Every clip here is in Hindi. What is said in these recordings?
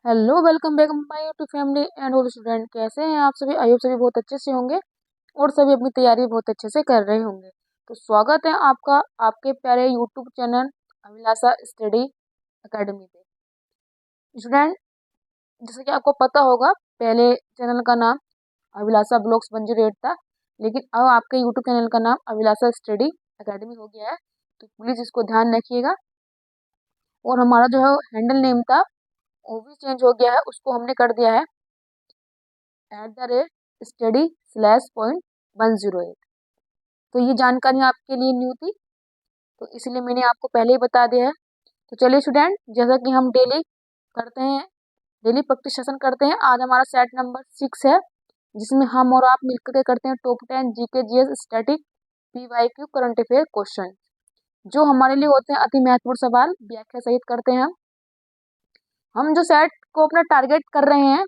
Hello, welcome back my YouTube family and all student. कैसे हैं आप सभी? आई होप सभी बहुत अच्छे से होंगे और सभी अपनी तैयारी बहुत अच्छे से कर रहे होंगे। तो स्वागत है आपका आपके प्यारे यूट्यूब चैनल अभिलाषा स्टडी एकेडमी पे। स्टूडेंट, जैसे कि आपको पता होगा, पहले चैनल का नाम अभिलाषा ब्लॉग्स 108 था, लेकिन अब आपके यूट्यूब चैनल का नाम अभिलाषा स्टडी एकेडमी हो गया है। तो प्लीज़ इसको ध्यान रखिएगा। और हमारा जो है हैंडल नेम था वो भी चेंज हो गया है, उसको हमने कर दिया है @study/.108। तो ये जानकारी आपके लिए न्यू थी, तो इसलिए मैंने आपको पहले ही बता दिया है। तो चलिए स्टूडेंट, जैसा कि हम डेली करते हैं, डेली प्रैक्टिस सेशन करते हैं, आज हमारा सेट नंबर 6 है, जिसमें हम और आप मिलकर के करते हैं top 10 GK GS static PYQ current affair question, जो हमारे लिए होते हैं अति महत्वपूर्ण सवाल व्याख्या सहित करते हैं। हम जो सेट को अपना टारगेट कर रहे हैं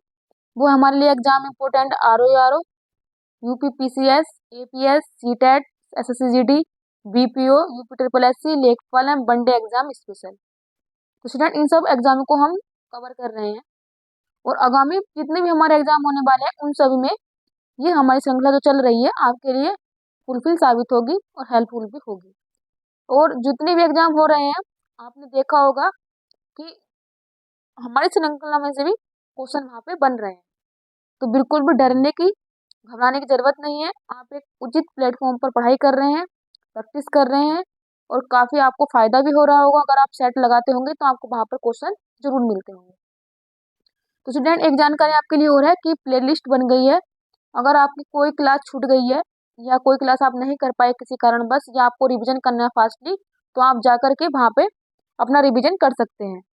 वो हमारे लिए exam important R O UPPCS, APS, CTET, SSC GD, BPO, UP triple SC, Lekhpal and one day exam special. तो स्टूडेंट, इन सब एग्जाम को हम कवर कर रहे हैं और आगामी जितने भी हमारे एग्जाम होने वाले हैं उन सभी में ये हमारी श्रृंखला जो चल रही है आपके लिए फुलफिल साबित होगी और हेल्पफुल भी होगी। और जितने भी एग्जाम हो रहे हैं आपने देखा होगा कि हमारी श्रृंखला में से भी क्वेश्चन वहाँ पे बन रहे हैं। तो बिल्कुल भी डरने की, घबराने की जरूरत नहीं है। आप एक उचित प्लेटफॉर्म पर पढ़ाई कर रहे हैं, प्रैक्टिस कर रहे हैं और काफ़ी आपको फ़ायदा भी हो रहा होगा। अगर आप सेट लगाते होंगे तो आपको वहाँ पर क्वेश्चन जरूर मिलते होंगे। तो स्टूडेंट, एक जानकारी आपके लिए हो रहा है कि प्लेलिस्ट बन गई है। अगर आपकी कोई क्लास छूट गई है या कोई क्लास आप नहीं कर पाए किसी कारणवश, या आपको रिविजन करना है फास्टली, तो आप जा करके वहाँ पे अपना रिविजन कर सकते हैं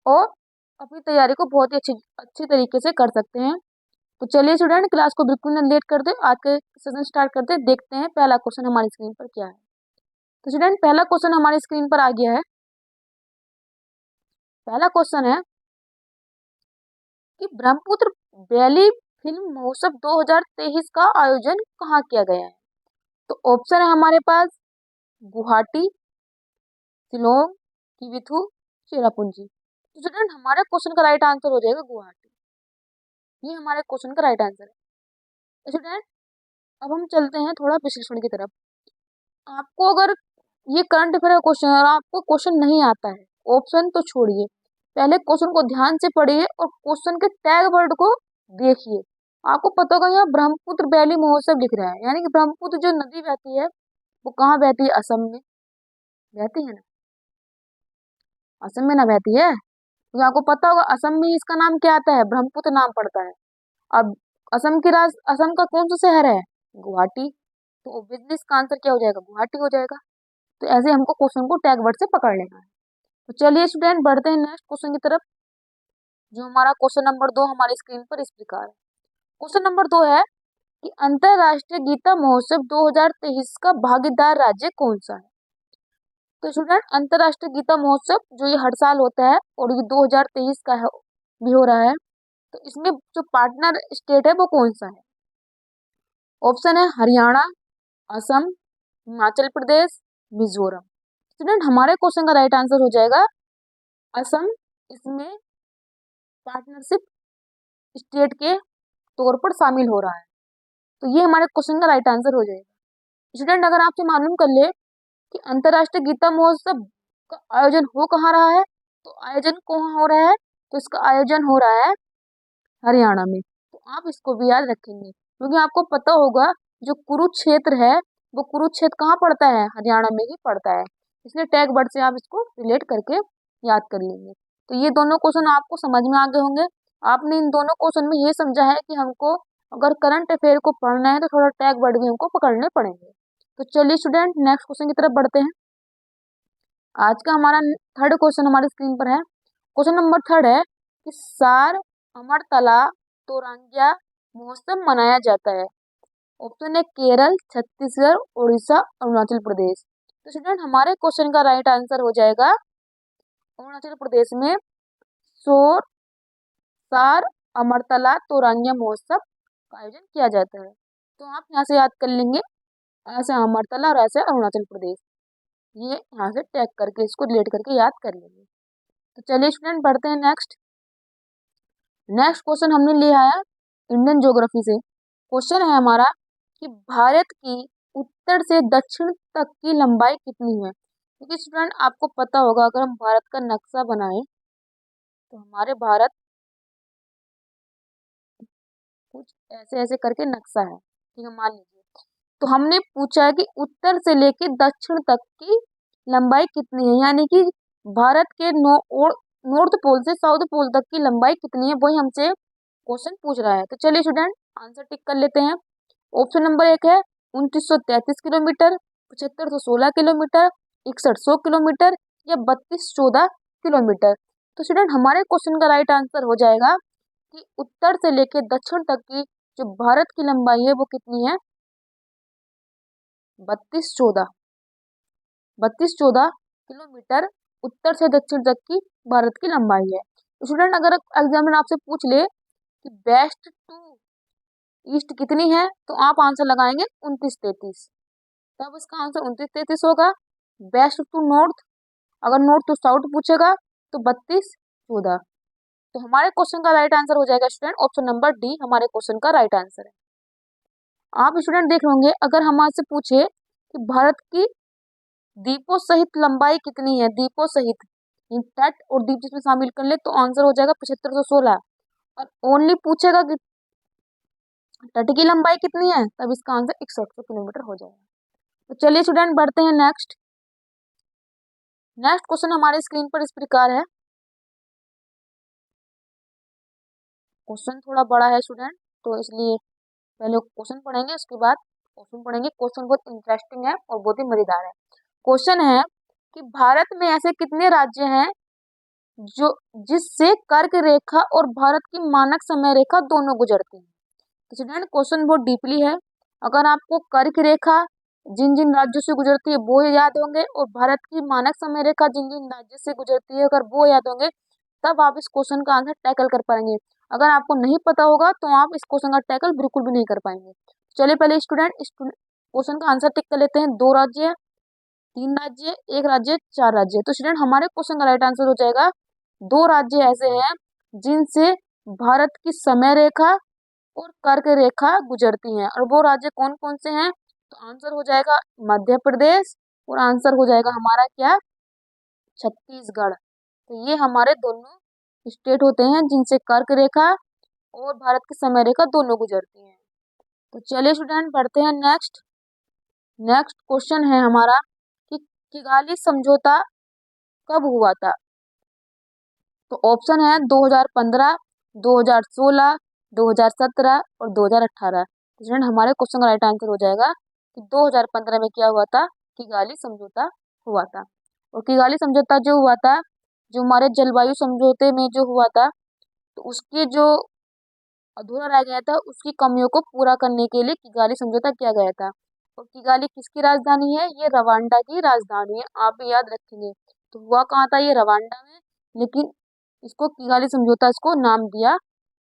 और अपनी तैयारी को बहुत ही अच्छी तरीके से कर सकते हैं। तो चलिए स्टूडेंट, क्लास को बिल्कुल ना लेट कर दे, आज के सेशन स्टार्ट करते हैं। देखते हैं पहला क्वेश्चन हमारी स्क्रीन पर क्या है। तो स्टूडेंट, पहला क्वेश्चन हमारी स्क्रीन पर आ गया है। पहला क्वेश्चन है कि ब्रह्मपुत्र वैली फिल्म महोत्सव 2023 का आयोजन कहाँ किया गया है? तो ऑप्शन है हमारे पास गुवाहाटी, शिलोंग, किविथु, चेरापूंजी। तो स्टूडेंट, हमारे क्वेश्चन का राइट आंसर हो जाएगा गुवाहाटी। ये हमारे क्वेश्चन का राइट आंसर है। स्टूडेंट, अब हम चलते हैं थोड़ा विश्लेषण की तरफ। आपको अगर ये करंट अफेयर का क्वेश्चन और आपको क्वेश्चन नहीं आता है, ऑप्शन तो छोड़िए, पहले क्वेश्चन को ध्यान से पढ़िए और क्वेश्चन के टैग वर्ड को देखिए। आपको पता होगा यहाँ ब्रह्मपुत्र वैली महोत्सव लिख रहा है, यानी कि ब्रह्मपुत्र जो नदी बहती है वो कहाँ बहती है? असम में बहती है ना? असम में ना बहती है? तो आपको पता होगा असम में इसका नाम क्या आता है? ब्रह्मपुत्र नाम पड़ता है। अब असम का कौन सा शहर है? गुवाहाटी। तो ऑब्वियसली इसका आंसर क्या हो जाएगा? गुवाहाटी हो जाएगा। तो ऐसे हमको क्वेश्चन को टैग वर्ड से पकड़ लेना है। तो चलिए स्टूडेंट, बढ़ते हैं नेक्स्ट क्वेश्चन की तरफ, जो हमारा क्वेश्चन नंबर 2 हमारी स्क्रीन पर इस प्रकार है। क्वेश्चन नंबर 2 है कि अंतरराष्ट्रीय गीता महोत्सव 2023 का भागीदार राज्य कौन सा है? तो स्टूडेंट, अंतरराष्ट्रीय गीता महोत्सव जो ये हर साल होता है और ये 2023 का है, भी हो रहा है, तो इसमें जो पार्टनर स्टेट है वो कौन सा है? ऑप्शन है हरियाणा, असम, हिमाचल प्रदेश, मिजोरम। स्टूडेंट, हमारे क्वेश्चन का राइट आंसर हो जाएगा असम। इसमें पार्टनरशिप स्टेट के तौर पर शामिल हो रहा है। तो ये हमारे क्वेश्चन का राइट आंसर हो जाएगा। स्टूडेंट, अगर आपसे मालूम कर ले कि अंतरराष्ट्रीय गीता महोत्सव का आयोजन हो कहाँ रहा है, तो आयोजन कहाँ हो रहा है? तो इसका आयोजन हो रहा है हरियाणा में। तो आप इसको भी याद रखेंगे, क्योंकि आपको पता होगा जो कुरुक्षेत्र है वो कुरुक्षेत्र कहाँ पड़ता है? हरियाणा में ही पड़ता है। इसलिए टैग वर्ड से आप इसको रिलेट करके याद कर लेंगे। तो ये दोनों क्वेश्चन आपको समझ में आ गए होंगे। आपने इन दोनों क्वेश्चन में ये समझा है कि हमको अगर करंट अफेयर को पढ़ना है तो थोड़ा टैग वर्ड भी हमको पकड़ने पड़ेंगे। तो चलिए स्टूडेंट, नेक्स्ट क्वेश्चन की तरफ बढ़ते हैं। आज का हमारा थर्ड क्वेश्चन हमारी स्क्रीन पर है। क्वेश्चन नंबर 3 है कि सार अमरतला तोरंगिया महोत्सव मनाया जाता है। ऑप्शन है केरल, छत्तीसगढ़, उड़ीसा, अरुणाचल प्रदेश। तो स्टूडेंट, हमारे क्वेश्चन का राइट आंसर हो जाएगा अरुणाचल प्रदेश में सोर सार अमरतला तोरंगिया महोत्सव का आयोजन किया जाता है। तो आप यहाँ से याद कर लेंगे, ऐसे अमरतला और ऐसे अरुणाचल प्रदेश, ये यहाँ से टैग करके इसको रिलेट करके याद कर लेंगे। तो चलिए स्टूडेंट, बढ़ते हैं नेक्स्ट। नेक्स्ट क्वेश्चन हमने लिया है इंडियन ज्योग्राफी से। क्वेश्चन है हमारा कि भारत की उत्तर से दक्षिण तक की लंबाई कितनी है। क्योंकि स्टूडेंट आपको पता होगा, अगर हम भारत का नक्शा बनाएं तो हमारे भारत कुछ ऐसे ऐसे करके नक्शा है, ठीक है, मान लीजिए। तो हमने पूछा है कि उत्तर से लेके दक्षिण तक की लंबाई कितनी है, यानी कि भारत के नॉर्थ पोल से साउथ पोल तक की लंबाई कितनी है, वही हमसे क्वेश्चन पूछ रहा है। तो चलिए स्टूडेंट आंसर टिक कर लेते हैं। ऑप्शन नंबर 1 है 2933 किलोमीटर, 7516 किलोमीटर, 6100 किलोमीटर या 3214 किलोमीटर। तो स्टूडेंट हमारे क्वेश्चन का राइट आंसर हो जाएगा कि उत्तर से लेकर दक्षिण तक की जो भारत की लंबाई है वो कितनी है, 3214 किलोमीटर उत्तर से दक्षिण तक की भारत की लंबाई है। तो स्टूडेंट अगर एग्जामिनर आपसे पूछ ले कि वेस्ट टू ईस्ट कितनी है, तो आप आंसर लगाएंगे 2933। तब इसका आंसर 2933 होगा। वेस्ट टू नॉर्थ, अगर नॉर्थ टू साउथ पूछेगा तो 3214। तो हमारे क्वेश्चन का राइट आंसर हो जाएगा स्टूडेंट ऑप्शन नंबर डी हमारे क्वेश्चन का राइट आंसर है। आप स्टूडेंट देख होंगे, अगर हम आपसे पूछे कि भारत की द्वीपों सहित लंबाई कितनी है, द्वीपों सहित तट और द्वीप जिसमें शामिल कर ले, तो आंसर हो जाएगा 7516। और ओनली पूछेगा कि तट की लंबाई कितनी है, तब इसका आंसर 6100 किलोमीटर हो जाएगा। तो चलिए स्टूडेंट बढ़ते हैं नेक्स्ट क्वेश्चन हमारे स्क्रीन पर इस प्रकार है। क्वेश्चन थोड़ा बड़ा है स्टूडेंट, तो इसलिए पहले क्वेश्चन पढ़ेंगे, उसके बाद क्वेश्चन पढ़ेंगे। क्वेश्चन बहुत इंटरेस्टिंग है और बहुत ही मजेदार है। क्वेश्चन है कि भारत में ऐसे कितने राज्य हैं जो जिससे कर्क रेखा और भारत की मानक समय रेखा दोनों गुजरती हैं। तो स्टूडेंट क्वेश्चन बहुत डीपली है। अगर आपको कर्क रेखा जिन जिन राज्यों से गुजरती है वो याद होंगे और भारत की मानक समय रेखा जिन जिन राज्यों से गुजरती है अगर वो याद होंगे, तब आप इस क्वेश्चन का आंसर टैकल कर पाएंगे। अगर आपको नहीं पता होगा तो आप इस क्वेश्चन का टैकल बिल्कुल भी नहीं कर पाएंगे। चलिए पहले स्टूडेंट इस क्वेश्चन का आंसर टिक कर लेते हैं। 2 राज्य, 3 राज्य, 1 राज्य, 4 राज्य। तो स्टूडेंट हमारे क्वेश्चन का राइट आंसर हो जाएगा 2 राज्य ऐसे हैं जिनसे भारत की समय रेखा और कर्क रेखा गुजरती हैं। और वो राज्य कौन कौन से हैं, तो आंसर हो जाएगा मध्य प्रदेश और आंसर हो जाएगा हमारा क्या, छत्तीसगढ़। तो ये हमारे दोनों स्टेट होते हैं जिनसे कर्क रेखा और भारत की समय रेखा दोनों गुजरती हैं। तो चलिए स्टूडेंट पढ़ते हैं नेक्स्ट क्वेश्चन है हमारा कि किगाली समझौता कब हुआ था। तो ऑप्शन है 2015, 2016, 2017 और 2018। तो स्टूडेंट हमारे क्वेश्चन का राइट आंसर हो जाएगा कि 2015 में क्या हुआ था, किगाली समझौता हुआ था। और किगाली समझौता जो हुआ था, जो हमारे जलवायु समझौते में जो हुआ था, तो उसके जो अधूरा रह गया था उसकी कमियों को पूरा करने के लिए किगाली समझौता किया गया था। और किगाली किसकी राजधानी है, ये रवांडा की राजधानी है, आप भी याद रखेंगे। तो हुआ कहाँ था, ये रवांडा में, लेकिन इसको किगाली समझौता इसको नाम दिया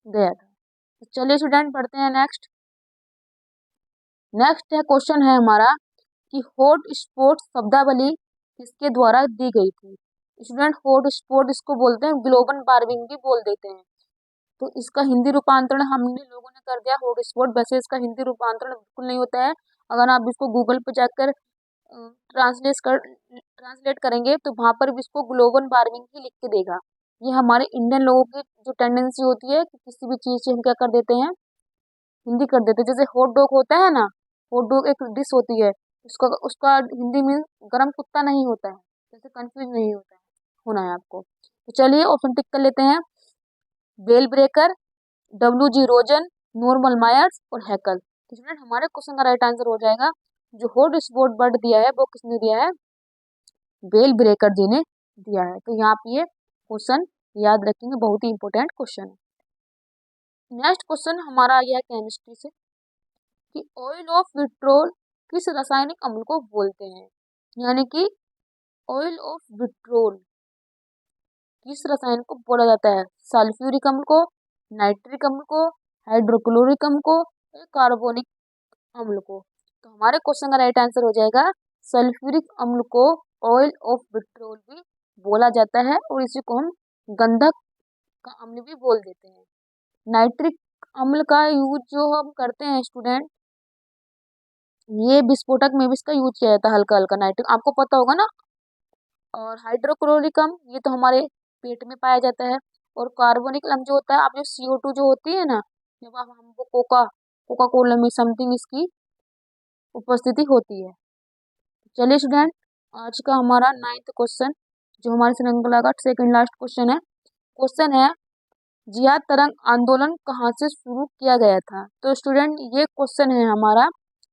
गया था। तो चलिए स्टूडेंट पढ़ते हैं नेक्स्ट है क्वेश्चन है हमारा कि हॉट स्पॉट शब्दावली किसके द्वारा दी गई थी। स्टूडेंट हॉट स्पॉट इसको बोलते हैं, ग्लोबल वार्मिंग भी बोल देते हैं। तो इसका हिंदी रूपांतरण हमने लोगों ने कर दिया हॉट स्पॉट, वैसे इसका हिंदी रूपांतरण बिल्कुल नहीं होता है। अगर आप इसको गूगल पे जाकर ट्रांसलेट करेंगे तो वहां पर भी इसको ग्लोबल वार्मिंग ही लिख के देगा। ये हमारे इंडियन लोगों की जो टेंडेंसी होती है कि किसी भी चीज से हम क्या कर देते हैं, हिंदी कर देते हैं। जैसे हॉट डॉग होता है ना, हॉट डॉग एक डिश होती है, उसका उसका हिंदी में गरम कुत्ता नहीं होता है। जैसे कंफ्यूज नहीं होता है, होना है आपको। तो चलिए ऑप्शन टिक कर लेते हैं, Bell Breaker, WG Rosen, Norman Myers और हैकल। तो स्टूडेंट हमारे क्वेश्चन का राइट आंसर हो जाएगा, जो हॉट स्पॉट बर्ड दिया है वो किसने दिया है, बेल ब्रेकर जी ने दिया है। तो यहाँ पे ये क्वेश्चन याद रखेंगे, बहुत ही इंपॉर्टेंट क्वेश्चन है। नेक्स्ट क्वेश्चन हमारा आ गया है केमिस्ट्री से कि ऑयल ऑफ विट्रोल किस रासायनिक अम्ल को बोलते हैं। यानी कि ऑयल ऑफ विट्रोल किस रसायन को बोला जाता है, सल्फ्यूरिक अम्ल को, नाइट्रिक अम्ल को, हाइड्रोक्लोरिक अम्ल को या कार्बोनिक अम्ल को। तो हमारे क्वेश्चन का राइट आंसर हो जाएगा सल्फ्यूरिक अम्ल को ऑयल ऑफ विट्रोल भी बोला जाता है और इसी को हम गंधक का अम्ल भी बोल देते हैं। नाइट्रिक अम्ल का यूज जो हम करते हैं स्टूडेंट, ये विस्फोटक में भी इसका यूज किया जाता है, हल्का हल्का नाइट्रिक, आपको पता होगा ना। और हाइड्रोक्लोरिक अम्ल ये तो हमारे पेट में पाया जाता है। और कार्बोनिक अम्ल जो होता है, आप जो CO2 जो होती है ना, जब आप हमको कोका कोला में समथिंग इसकी उपस्थिति होती है। चलिए स्टूडेंट, आज का हमारा 9th क्वेश्चन जो हमारे श्रृंखला का सेकंड लास्ट क्वेश्चन है। क्वेश्चन है, जिहाद तरंग आंदोलन कहाँ से शुरू किया गया था। तो स्टूडेंट ये क्वेश्चन है हमारा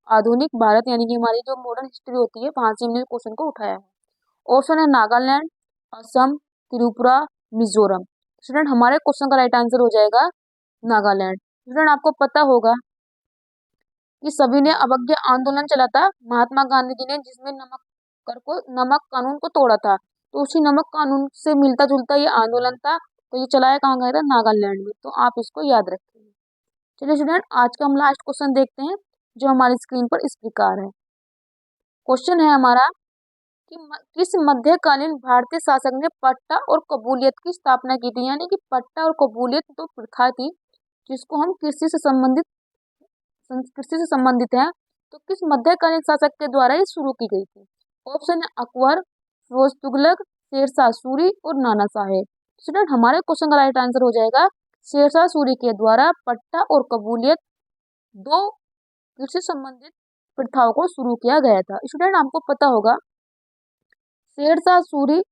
आधुनिक भारत यानी कि हमारी जो मॉडर्न हिस्ट्री होती है, वहां से हमने क्वेश्चन को उठाया है। ऑप्शन है नागालैंड, असम, त्रिपुरा, मिजोरम। स्टूडेंट हमारे क्वेश्चन का राइट आंसर हो जाएगा नागालैंड। स्टूडेंट आपको पता होगा कि सभी ने अवज्ञा आंदोलन चला था महात्मा गांधी जी ने, जिसमें नमक कानून को तोड़ा था। तो उसी नमक कानून से मिलता जुलता ये आंदोलन था। तो ये चलाया कहाँ गया था, नागालैंड में। तो आप इसको याद रखिए। चलिए स्टूडेंट, आज का हम लास्ट क्वेश्चन देखते हैं जो हमारी स्क्रीन पर इस प्रकार है। क्वेश्चन है हमारा कि किस मध्यकालीन भारतीय शासक ने पट्टा और कबूलियत की स्थापना की थी। यानी कि पट्टा और कबूलियत तो प्रथा थी जिसको हम कृषि से संबंधित है। तो किस मध्यकालीन शासक के द्वारा ये शुरू की गई थी। ऑप्शन है अकबर, फिरोज तुगलक, शेरशाह सूरी और नाना साहेब। स्टूडेंट हमारे क्वेश्चन का राइट आंसर हो जाएगा शेरशाह सूरी के द्वारा पट्टा और कबूलियत, दो कृषि संबंधित प्रथाओं को शुरू किया गया था। स्टूडेंट आपको पता होगा शेरशाह सूरी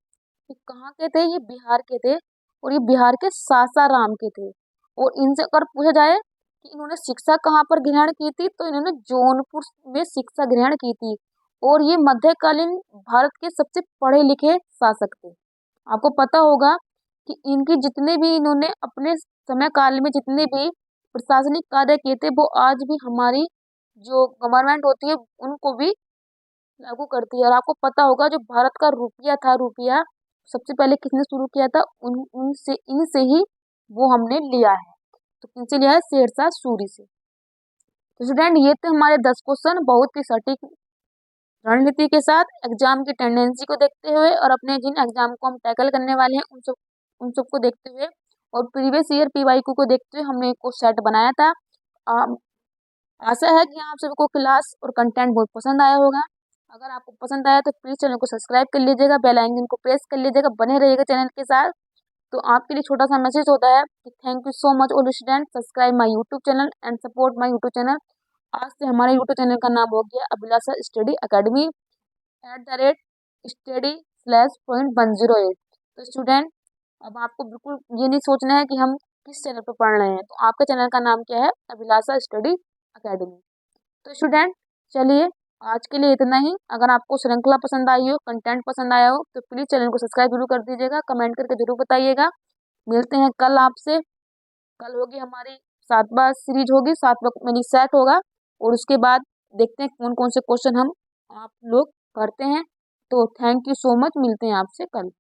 कहाँ के थे, ये बिहार के थे। और ये बिहार के सासाराम के थे। और इनसे अगर पूछा जाए कि इन्होंने शिक्षा कहाँ पर ग्रहण की थी, तो इन्होंने जौनपुर में शिक्षा ग्रहण की थी। और ये मध्यकालीन भारत के सबसे पढ़े लिखे शासक थे। आपको पता होगा कि इनकी जितने भी इन्होंने अपने समय काल में जितने भी प्रशासनिक कार्य किए थे, वो आज भी हमारी जो गवर्नमेंट होती है उनको भी लागू करती है। और आपको पता होगा जो भारत का रुपया सबसे पहले किसने शुरू किया था, इनसे ही वो हमने लिया है। तो किनसे लिया है, शेरशाह सूरी से। तो स्टूडेंट ये थे हमारे 10 क्वेश्चन, बहुत ही सटीक रणनीति के साथ एग्जाम की टेंडेंसी को देखते हुए और अपने जिन एग्जाम को हम टैकल करने वाले हैं उन सबको देखते हुए और प्रीवियस ईयर PYQ को देखते हुए हमने एक सेट बनाया था। आशा है कि आप सबको क्लास और कंटेंट बहुत पसंद आया होगा। अगर आपको पसंद आया तो प्लीज चैनल को सब्सक्राइब कर लीजिएगा, बेल आइकन को प्रेस कर लीजिएगा, बने रहिएगा चैनल के साथ। तो आपके लिए छोटा सा मैसेज होता है कि thank you so much all student, subscribe my YouTube channel and support my YouTube channel. आज से हमारे यूट्यूब चैनल का नाम हो गया अभिलाषा स्टडी अकेडमी @study/.108। तो स्टूडेंट अब आपको बिल्कुल ये नहीं सोचना है कि हम किस चैनल पर पढ़ रहे हैं। तो आपके चैनल का नाम क्या है, अभिलाषा स्टडी अकेडमी। तो स्टूडेंट चलिए आज के लिए इतना ही। अगर आपको श्रृंखला पसंद आई हो, कंटेंट पसंद आया हो, तो प्लीज चैनल को सब्सक्राइब जरूर कर दीजिएगा, कमेंट करके जरूर बताइएगा। मिलते हैं कल आपसे। कल होगी हमारी 7वां सीरीज होगी, 7वां मिनी सेट होगा। और उसके बाद देखते हैं कौन कौन से क्वेश्चन हम आप लोग करते हैं। तो थैंक यू सो मच, मिलते हैं आपसे कल।